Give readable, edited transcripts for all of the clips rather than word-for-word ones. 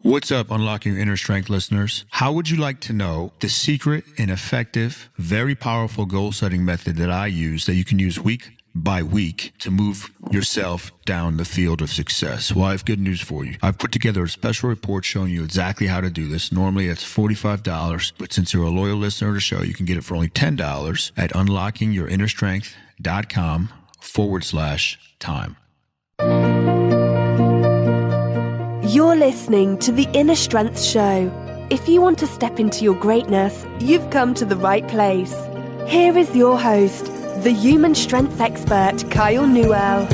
What's up, Unlocking Your Inner Strength listeners? How would you like to know the secret and effective, very powerful goal-setting method that I use that you can use week by week to move yourself down the field of success? Well, I have good news for you. I've put together a special report showing you exactly how to do this. Normally, it's $45, but since you're a loyal listener to the show, you can get it for only $10 at unlockingyourinnerstrength.com/time. You're listening to The Inner Strength Show. If you want to step into your greatness, you've come to the right place. Here is your host, the human strength expert, Kyle Newell.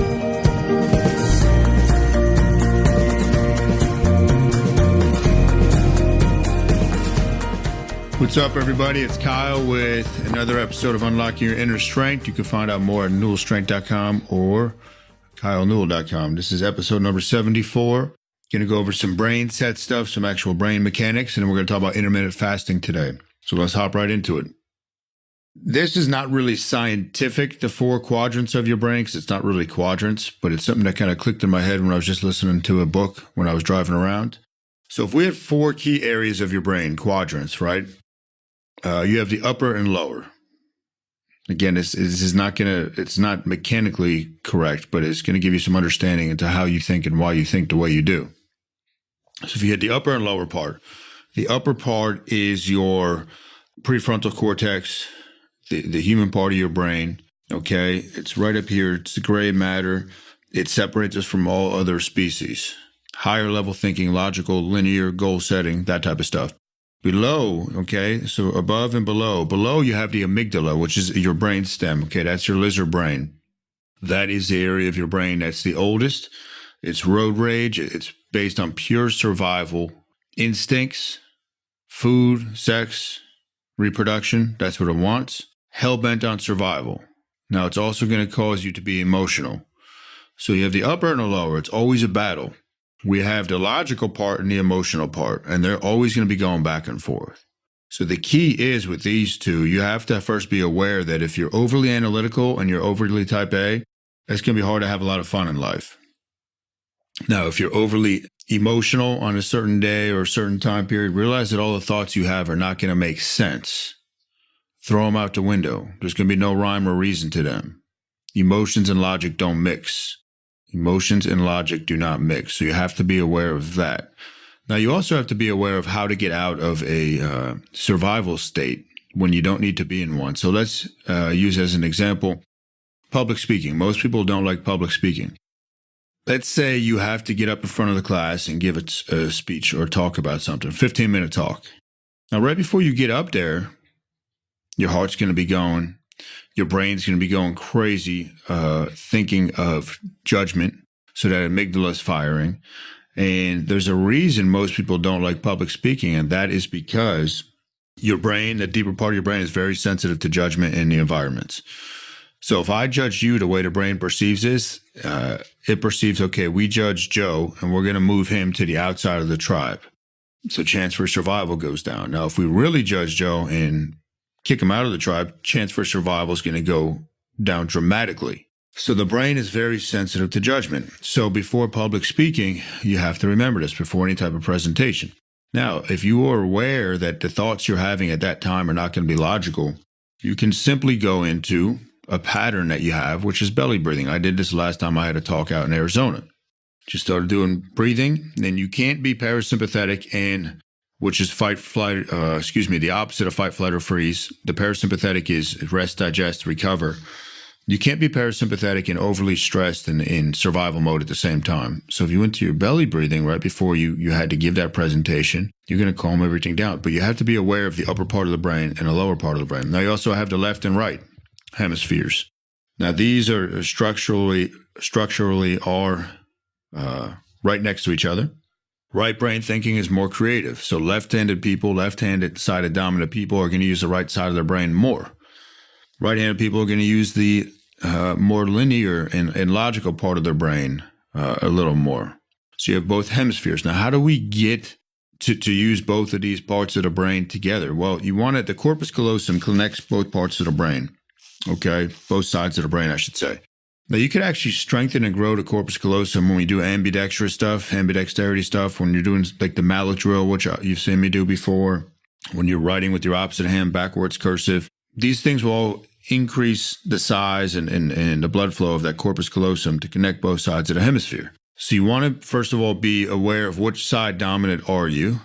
What's up, everybody? It's Kyle with another episode of Unlocking Your Inner Strength. You can find out more at newellstrength.com or kylenewell.com. This is episode number 74. Going to go over some brain set stuff, some actual brain mechanics, and then we're going to talk about intermittent fasting today. So let's hop right into it. This is not really scientific, the 4 quadrants of your brain, because it's not really quadrants, but it's something that kind of clicked in my head when I was just listening to a book when I was driving around. So if we had 4 key areas of your brain, quadrants, right? You have the upper and lower. Again, this is not it's not mechanically correct, but it's going to give you some understanding into how you think and why you think the way you do. So if you had the upper and lower part, the upper part is your prefrontal cortex, the human part of your brain, okay? It's right up here. It's the gray matter. It separates us from all other species. Higher level thinking, logical, linear, goal setting, that type of stuff. Below, okay, so above and below. Below you have the amygdala, which is your brain stem, okay? That's your lizard brain. That is the area of your brain that's the oldest. It's road rage. It's based on pure survival instincts, food, sex, reproduction. That's what it wants. Hell-bent on survival. Now, it's also going to cause you to be emotional. So you have the upper and the lower. It's always a battle. We have the logical part and the emotional part, and they're always going to be going back and forth. So the key is with these two, you have to first be aware that if you're overly analytical and you're overly type A, it's going to be hard to have a lot of fun in life. Now, if you're overly emotional on a certain day or a certain time period, realize that all the thoughts you have are not going to make sense. Throw them out the window. There's going to be no rhyme or reason to them. Emotions and logic don't mix. Emotions and logic do not mix. So you have to be aware of that. Now, you also have to be aware of how to get out of a survival state when you don't need to be in one. So let's use as an example, public speaking. Most people don't like public speaking. Let's say you have to get up in front of the class and give a speech or talk about something, 15-minute talk. Now, right before you get up there, your heart's going to be going. Your brain's going to be going crazy, thinking of judgment, so that amygdala is firing. And there's a reason most people don't like public speaking, and that is because your brain, the deeper part of your brain, is very sensitive to judgment in the environments. So if I judge you the way the brain perceives this, it perceives, okay, we judge Joe, and we're going to move him to the outside of the tribe. So chance for survival goes down. Now, if we really judge Joe and kick him out of the tribe, chance for survival is going to go down dramatically. So the brain is very sensitive to judgment. So before public speaking, you have to remember this before any type of presentation. Now, if you are aware that the thoughts you're having at that time are not going to be logical, you can simply go into a pattern that you have, which is belly breathing. I did this last time I had a talk out in Arizona. Just started doing breathing. Then you can't be parasympathetic and which is the opposite of fight, flight, or freeze. The parasympathetic is rest, digest, recover. You can't be parasympathetic and overly stressed and in survival mode at the same time. So if you went to your belly breathing right before you had to give that presentation, you're going to calm everything down. But you have to be aware of the upper part of the brain and the lower part of the brain. Now, you also have the left and right hemispheres. Now, these are structurally are right next to each other. Right brain thinking is more creative. So left-handed people, left-handed sided dominant people are going to use the right side of their brain more. Right-handed people are going to use the more linear and logical part of their brain a little more. So you have both hemispheres. Now, how do we get to use both of these parts of the brain together? Well, the corpus callosum connects both parts of the brain. Okay, both sides of the brain, I should say. Now, you could actually strengthen and grow the corpus callosum when we do ambidextrous stuff, ambidexterity stuff, when you're doing like the mallet drill, which you've seen me do before, when you're writing with your opposite hand backwards cursive. These things will all increase the size and the blood flow of that corpus callosum to connect both sides of the hemisphere. So you want to, first of all, be aware of which side dominant are you.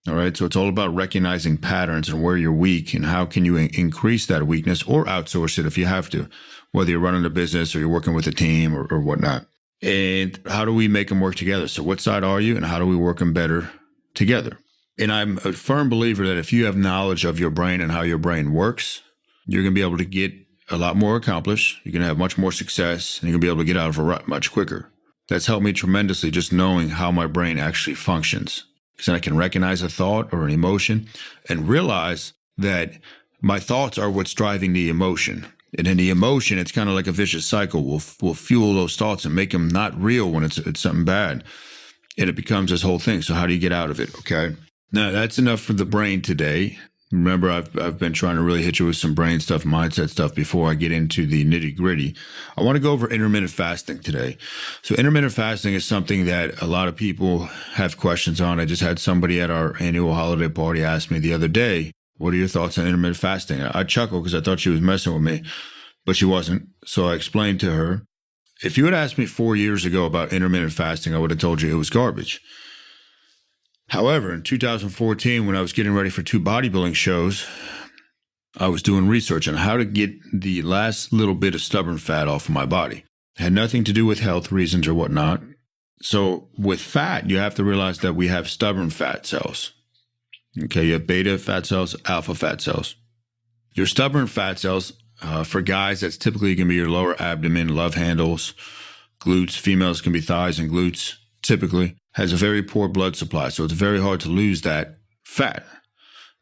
All right, so it's all about recognizing patterns and where you're weak and how can you increase that weakness or outsource it if you have to, whether you're running a business or you're working with a team or whatnot. And how do we make them work together? So what side are you and how do we work them better together? And I'm a firm believer that if you have knowledge of your brain and how your brain works, you're going to be able to get a lot more accomplished. You're going to have much more success and you're going to be able to get out of a rut much quicker. That's helped me tremendously, just knowing how my brain actually functions. Because then I can recognize a thought or an emotion and realize that my thoughts are what's driving the emotion. And in the emotion, it's kind of like a vicious cycle. We'll fuel those thoughts and make them not real when it's something bad. And it becomes this whole thing. So how do you get out of it? Okay. Now, that's enough for the brain today. Remember, I've been trying to really hit you with some brain stuff, mindset stuff before I get into the nitty gritty. I want to go over intermittent fasting today. So intermittent fasting is something that a lot of people have questions on. I just had somebody at our annual holiday party ask me the other day, what are your thoughts on intermittent fasting? I chuckled because I thought she was messing with me, but she wasn't. So I explained to her, if you had asked me 4 years ago about intermittent fasting, I would have told you it was garbage. However, in 2014, when I was getting ready for 2 bodybuilding shows, I was doing research on how to get the last little bit of stubborn fat off of my body. It had nothing to do with health reasons or whatnot. So with fat, you have to realize that we have stubborn fat cells. Okay, you have beta fat cells, alpha fat cells. Your stubborn fat cells, for guys, that's typically going to be your lower abdomen, love handles, glutes. Females can be thighs and glutes, typically. Has a very poor blood supply, so it's very hard to lose that fat.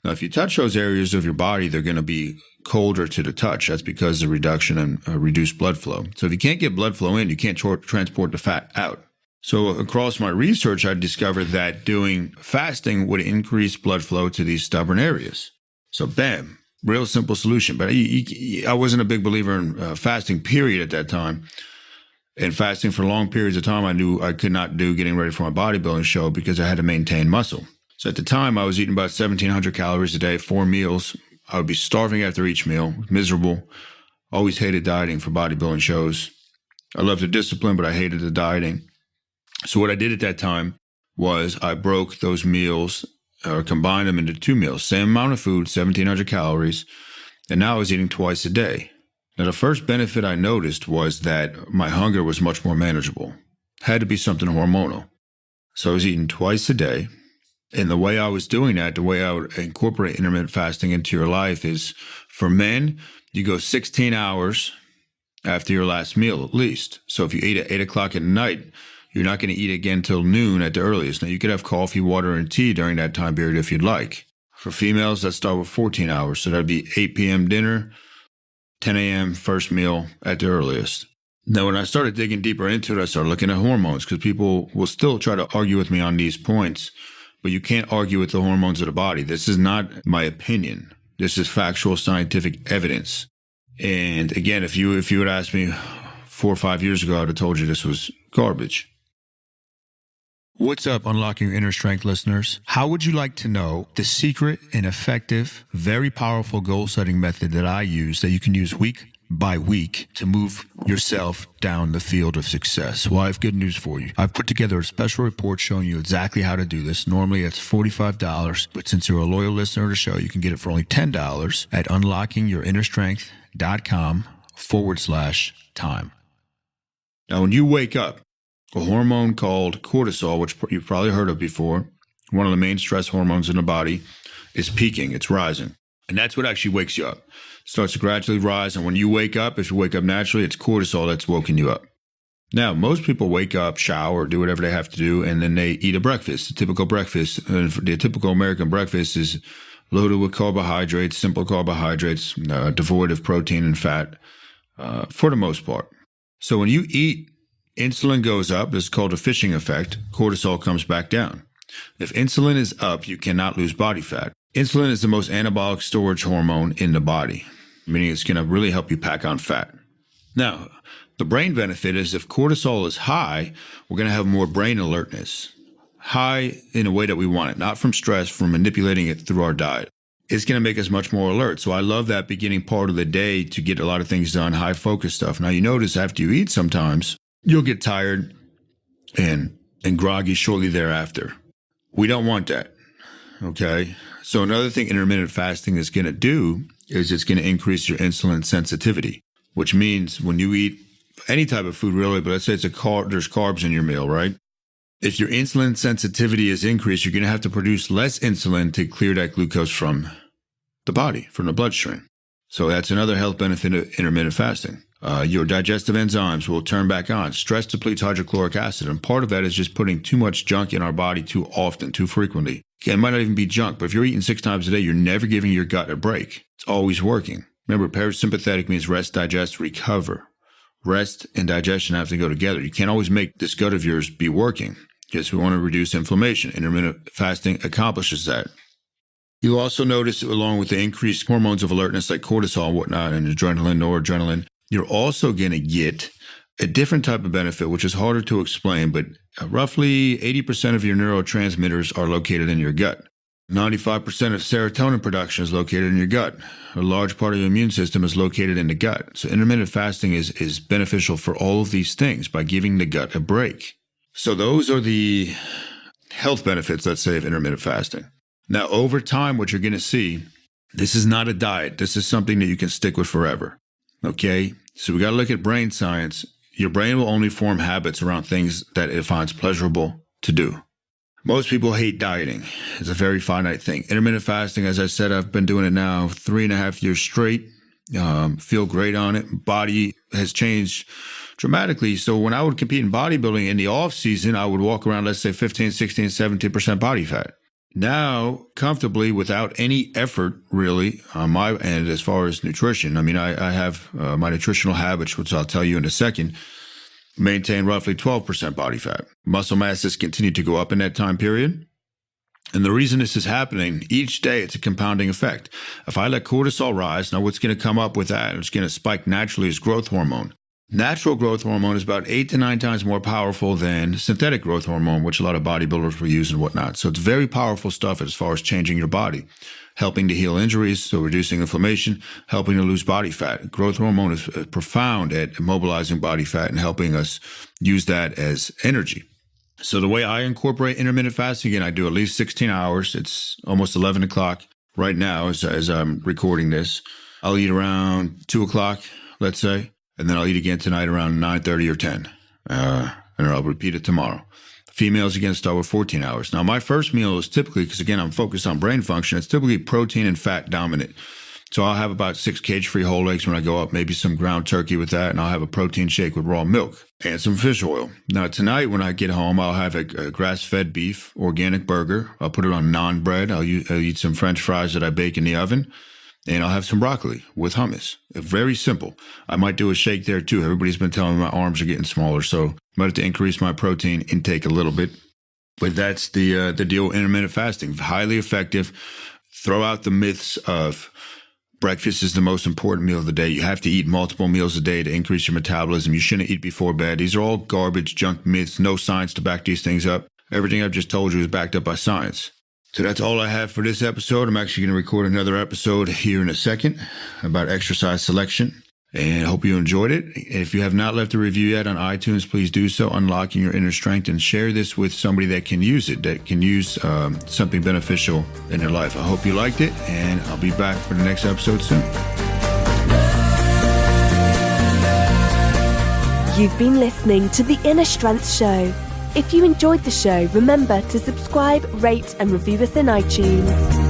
Now, if you touch those areas of your body, they're going to be colder to the touch. That's because of the reduction in reduced blood flow. So if you can't get blood flow in, you can't transport the fat out. So across my research, I discovered that doing fasting would increase blood flow to these stubborn areas. So bam, real simple solution. But I wasn't a big believer in fasting, period, at that time. And fasting for long periods of time, I knew I could not do getting ready for my bodybuilding show because I had to maintain muscle. So at the time, I was eating about 1,700 calories a day, 4 meals. I would be starving after each meal, miserable. Always hated dieting for bodybuilding shows. I loved the discipline, but I hated the dieting. So what I did at that time was I broke those meals or combined them into 2 meals, same amount of food, 1,700 calories, and now I was eating twice a day. Now, the first benefit I noticed was that my hunger was much more manageable. Had to be something hormonal. So I was eating twice a day. And the way I was doing that, the way I would incorporate intermittent fasting into your life is, for men, you go 16 hours after your last meal at least. So if you eat at 8 o'clock at night, you're not going to eat again till noon at the earliest. Now, you could have coffee, water, and tea during that time period if you'd like. For females, let's start with 14 hours. So that'd be 8 p.m. dinner, 10 a.m. first meal at the earliest. Now, when I started digging deeper into it, I started looking at hormones because people will still try to argue with me on these points, but you can't argue with the hormones of the body. This is not my opinion. This is factual scientific evidence. And again, if you had asked me 4 or 5 years ago, I would have told you this was garbage. What's up, Unlocking Your Inner Strength listeners? How would you like to know the secret and effective, very powerful goal-setting method that I use that you can use week by week to move yourself down the field of success? Well, I have good news for you. I've put together a special report showing you exactly how to do this. Normally, it's $45, but since you're a loyal listener to the show, you can get it for only $10 at unlockingyourinnerstrength.com/time. Now, when you wake up, a hormone called cortisol, which you've probably heard of before, one of the main stress hormones in the body, is peaking. It's rising. And that's what actually wakes you up. It starts to gradually rise. And when you wake up, if you wake up naturally, it's cortisol that's woken you up. Now, most people wake up, shower, do whatever they have to do, and then they eat a breakfast, a typical breakfast. And the typical American breakfast is loaded with carbohydrates, simple carbohydrates, devoid of protein and fat, for the most part. So when you eat, insulin goes up. This is called a fishing effect. Cortisol comes back down. If insulin is up, you cannot lose body fat. Insulin is the most anabolic storage hormone in the body, meaning it's going to really help you pack on fat. Now, The brain benefit is if cortisol is high, we're going to have more brain alertness. High in a way that we want it, not from stress, from manipulating it through our diet. It's going to make us much more alert. So I love that beginning part of the day to get a lot of things done, high focus stuff. Now you notice after you eat sometimes, you'll get tired and groggy shortly thereafter. We don't want that. Okay. So another thing intermittent fasting is going to do is it's going to increase your insulin sensitivity, which means when you eat any type of food really, but let's say there's carbs in your meal, right? If your insulin sensitivity is increased, you're going to have to produce less insulin to clear that glucose from the body, from the bloodstream. So that's another health benefit of intermittent fasting. Your digestive enzymes will turn back on. Stress depletes hydrochloric acid, and part of that is just putting too much junk in our body too often, too frequently. It might not even be junk, but if you're eating 6 times a day, you're never giving your gut a break. It's always working. Remember, parasympathetic means rest, digest, recover. Rest and digestion have to go together. You can't always make this gut of yours be working because we want to reduce inflammation. Intermittent fasting accomplishes that. You'll also notice, along with the increased hormones of alertness like cortisol and whatnot, and adrenaline, noradrenaline, you're also going to get a different type of benefit, which is harder to explain, but roughly 80% of your neurotransmitters are located in your gut. 95% of serotonin production is located in your gut. A large part of your immune system is located in the gut. So intermittent fasting is beneficial for all of these things by giving the gut a break. So those are the health benefits, let's say, of intermittent fasting. Now, over time, what you're going to see, this is not a diet. This is something that you can stick with forever. Okay? So we got to look at brain science. Your brain will only form habits around things that it finds pleasurable to do. Most people hate dieting. It's a very finite thing. Intermittent fasting, as I said, I've been doing it now 3.5 years straight. Feel great on it. Body has changed dramatically. So when I would compete in bodybuilding in the off season, I would walk around, let's say 15, 16, 17% body fat. Now, comfortably, without any effort really on my end as far as nutrition. I mean, I have my nutritional habits, which I'll tell you in a second, maintain roughly 12% body fat. Muscle mass has continued to go up in that time period. And the reason this is happening, each day it's a compounding effect. If I let cortisol rise, now what's going to come up with that? It's going to spike naturally is growth hormone. Natural growth hormone is about 8 to 9 times more powerful than synthetic growth hormone, which a lot of bodybuilders will use and whatnot. So it's very powerful stuff as far as changing your body, helping to heal injuries, so reducing inflammation, helping to lose body fat. Growth hormone is profound at immobilizing body fat and helping us use that as energy. So the way I incorporate intermittent fasting, again, I do at least 16 hours. It's almost 11 o'clock right now as I'm recording this. I'll eat around 2 o'clock, let's say. And then I'll eat again tonight around 9:30 or 10. And I'll repeat it tomorrow. Females, again, start with 14 hours. Now, my first meal is typically, because again, I'm focused on brain function, it's typically protein and fat dominant. So I'll have about 6 cage-free whole eggs when I go up, maybe some ground turkey with that, and I'll have a protein shake with raw milk and some fish oil. Now, tonight when I get home, I'll have a grass-fed beef, organic burger. I'll put it on naan bread. I'll eat some French fries that I bake in the oven. And I'll have some broccoli with hummus. Very simple. I might do a shake there too. Everybody's been telling me my arms are getting smaller, so I might have to increase my protein intake a little bit. But that's the deal with intermittent fasting. Highly effective. Throw out the myths of breakfast is the most important meal of the day. You have to eat multiple meals a day to increase your metabolism. You shouldn't eat before bed. These are all garbage, junk myths. No science to back these things up. Everything I've just told you is backed up by science. So that's all I have for this episode. I'm actually going to record another episode here in a second about exercise selection. And I hope you enjoyed it. If you have not left a review yet on iTunes, please do so. Unlocking Your Inner Strength, and share this with somebody that can use it, that can use something beneficial in their life. I hope you liked it, and I'll be back for the next episode soon. You've been listening to The Inner Strength Show. If you enjoyed the show, remember to subscribe, rate, and review us in iTunes.